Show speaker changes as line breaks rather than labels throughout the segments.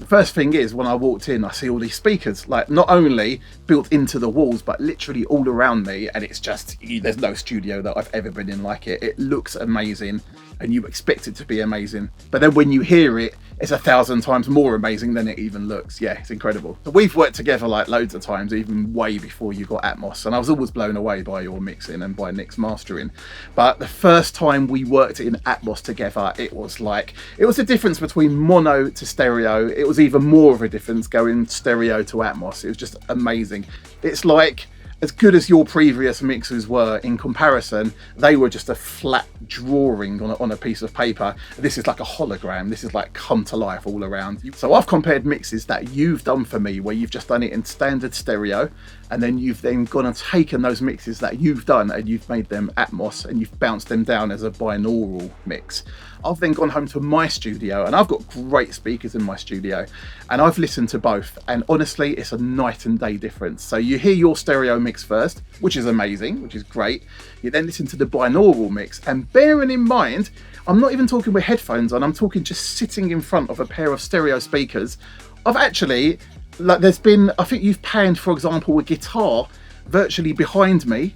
First thing is, when I walked in, I see all these speakers, like not only built into the walls, but literally all around me. And it's just, there's no studio that I've ever been in like it. It looks amazing and you expect it to be amazing. But then when you hear it, it's 1,000 times more amazing than it even looks. Yeah, it's incredible. We've worked together like loads of times, even way before you got Atmos. And I was always blown away by your mixing and by Nick's mastering. But the first time we worked in Atmos together, it was a difference between mono to stereo. It was even more of a difference going stereo to Atmos. It was just amazing. It's like, as good as your previous mixers were, in comparison, they were just a flat drawing on a piece of paper. This is like a hologram. This is like come to life all around. So I've compared mixes that you've done for me where you've just done it in standard stereo, and then you've then gone and taken those mixes that you've done and you've made them Atmos and you've bounced them down as a binaural mix. I've then gone home to my studio, and I've got great speakers in my studio, and I've listened to both, and honestly it's a night and day difference. So you hear your stereo mix first, which is amazing, which is great. You then listen to the binaural mix, and bearing in mind, I'm not even talking with headphones on, I'm talking just sitting in front of a pair of stereo speakers. I've actually, like, there's been, I think you've panned, for example, a guitar virtually behind me,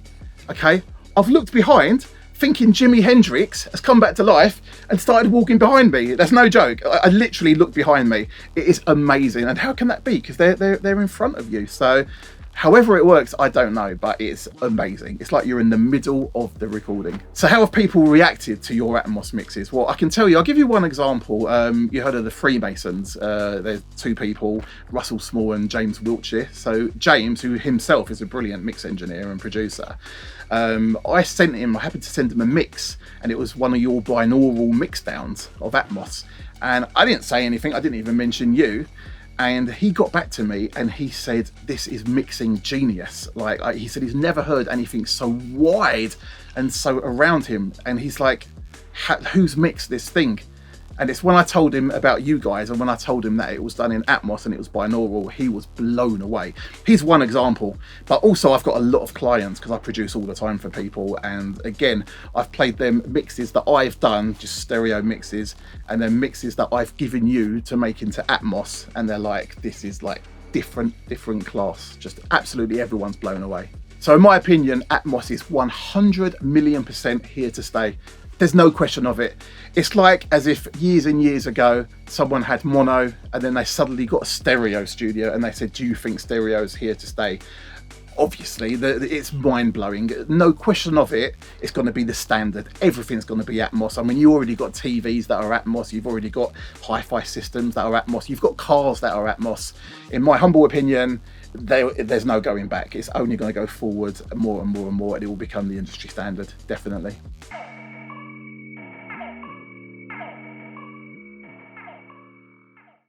okay? I've looked behind, thinking Jimi Hendrix has come back to life and started walking behind me. That's no joke. I literally looked behind me. It is amazing. And how can that be? Because they're in front of you. So however it works, I don't know, but it's amazing. It's like you're in the middle of the recording. So how have people reacted to your Atmos mixes? Well, I can tell you, I'll give you one example. You heard of the Freemasons. There's two people, Russell Small and James Wiltshire. So James, who himself is a brilliant mix engineer and producer, I happened to send him a mix, and it was one of your binaural mix downs of Atmos. And I didn't say anything, I didn't even mention you. And he got back to me and he said, this is mixing genius. Like he said, he's never heard anything so wide and so around him. And he's like, who's mixed this thing? And it's when I told him about you guys, and when I told him that it was done in Atmos and it was binaural, he was blown away. He's one example, but also I've got a lot of clients because I produce all the time for people. And again, I've played them mixes that I've done, just stereo mixes, and then mixes that I've given you to make into Atmos. And they're like, this is like different class. Just absolutely everyone's blown away. So in my opinion, Atmos is 100 million% here to stay. There's no question of it. It's like as if years and years ago, someone had mono and then they suddenly got a stereo studio and they said, do you think stereo is here to stay? Obviously, it's mind-blowing. No question of it, it's going to be the standard. Everything's going to be Atmos. I mean, you already got TVs that are Atmos. You've already got hi-fi systems that are Atmos. You've got cars that are Atmos. In my humble opinion, there's no going back. It's only going to go forward more and more and more, and it will become the industry standard, definitely.